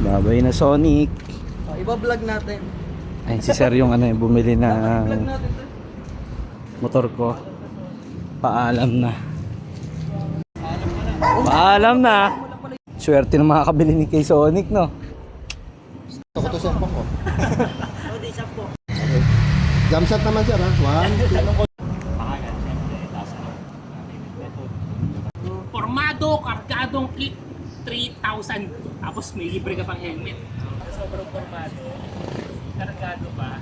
Babay na Sonic. Iba-vlog natin. Ayun si sir yung bumili ng Vlog natin to. motor ko. Paalam na. Paalam na. Swerte ng mga kabili ni kay Sonic, no? Ako to cellphone ko. Okay. Jump shot naman sir ha. 1, 2. Formado, kargadong kit, 3,000. Tapos may libre ka pang helmet. Sobrang formado, kargado pa.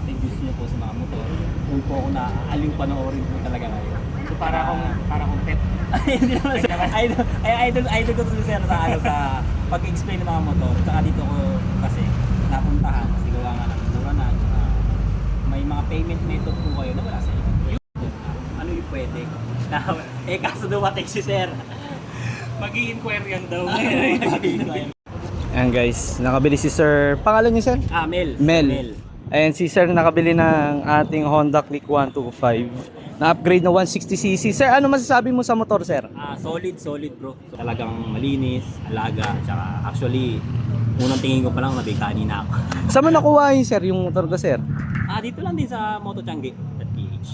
Reviews niyo po sa mga motor. Kung po ako naaaling panoorin po talaga ngayon. So para akong pet. Hindi naman idol ko to sir sa pag-explain ng mga motor. Tsaka dito ko kasi napuntahan. Kasi gawa nga ng mura na. Tsaka may mga payment method po kayo na wala sa inyo. Ano yung pwede? Kaso dumating si sir. Mag-i-inquire yan daw. Ayan guys, nakabili si sir. Pangalan niya sir? Mel. Ayan si sir nakabili ng ating Honda Click 125 na upgrade na 160cc. Sir, ano masasabi mo sa motor sir? Solid bro. Talagang malinis, alaga, tsaka actually unang tingin ko pa lang nabikani na ako. Saan mo nakuha yun sir yung motor ko sir? Dito lang din sa Motochangi.ph.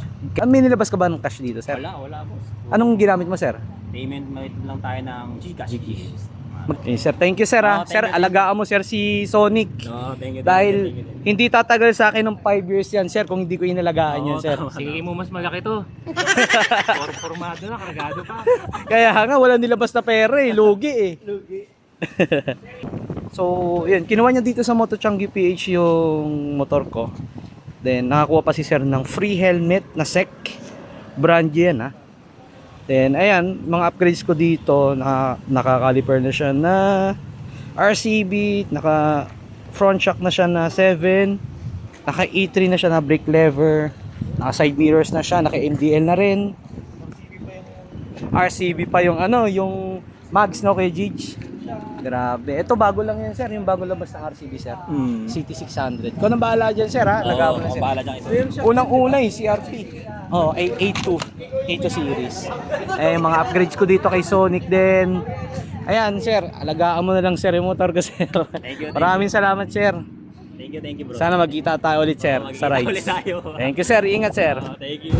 May nilabas ka ba ng cash dito sir? Wala boss. Anong ginamit mo sir? Payment method lang tayo ng Gcash. Sir, thank you sir ha. Sir, alagaan mo sir si Sonic. No, thank you. Dahil hindi tatagal sa akin ng 5 years yan sir kung hindi ko inalagaan yan sir. Sige mo mas malaki to. Formado na, kargado pa. Kaya nga wala nilabas na pera eh, lugi eh. So, yun, kinuha niya dito sa Motochangi PH yung motor ko. Then, nakakuha pa si sir ng free helmet na SEC. Brand yan ha. Then, ayan, mga upgrades ko dito, naka-caliper na siya na RCB, naka-front shock na siya na 7, naka-E3 na siya na brake lever, naka-side mirrors na siya, naka-MDL na rin. RCB pa yung yung mags no kay Gigi. Grabe. Ito bago lang yan sir, yung bago labas ng RCB sir. CT600. Kung nang bahala dyan sir ha, lagaw na sir. Bahala dyan ito. Unang-una CRP. A2 series. Mga upgrades ko dito kay Sonic din. Ayan sir, alagaan mo na lang sir yung motor ko sir. Thank you. Maraming salamat sir. Thank you bro. Sana magkita tayo ulit sir sa rides. Ulit tayo. Thank you sir, ingat sir. Thank you.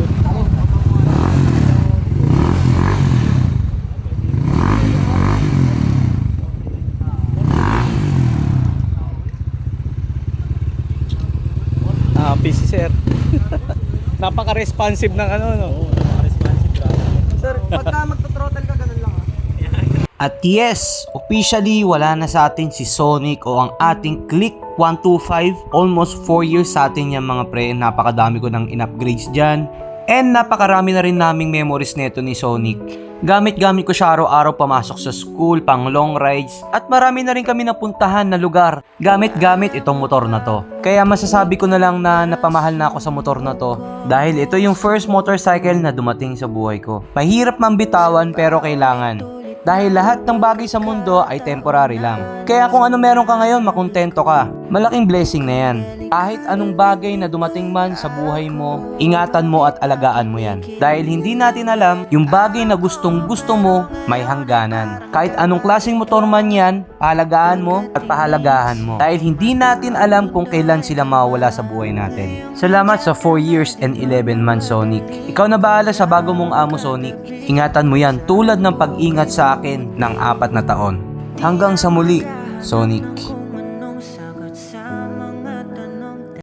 Busy sir. Napaka-responsive ng no. Sir, pagka magto-throttle ka, ganun lang ha. At yes, officially wala na sa atin si Sonic o ang ating Click 125. Almost 4 years sa atin yan mga pre. Napakadami ko ng in-upgrades dyan. And napakarami na rin naming memories neto ni Sonic. Gamit-gamit ko siya araw-araw pamasok sa school, pang long rides, at marami na rin kami napuntahan na lugar. Gamit-gamit itong motor na to. Kaya masasabi ko na lang na napamahal na ako sa motor na to. Dahil ito yung first motorcycle na dumating sa buhay ko. Mahirap mang bitawan pero kailangan. Dahil lahat ng bagay sa mundo ay temporary lang. Kaya kung ano meron ka ngayon, makontento ka. Malaking blessing na yan. Kahit anong bagay na dumating man sa buhay mo, ingatan mo at alagaan mo yan. Dahil hindi natin alam, yung bagay na gustong gusto mo, may hangganan. Kahit anong klaseng motor man yan, pahalagaan mo at pahalagahan mo. Dahil hindi natin alam kung kailan sila mawawala sa buhay natin. Salamat sa 4 years and 11 months, Sonic. Ikaw na bahala sa bago mong amo, Sonic. Ingatan mo yan tulad ng pag-ingat sa akin ng 4 na taon. Hanggang sa muli, Sonic.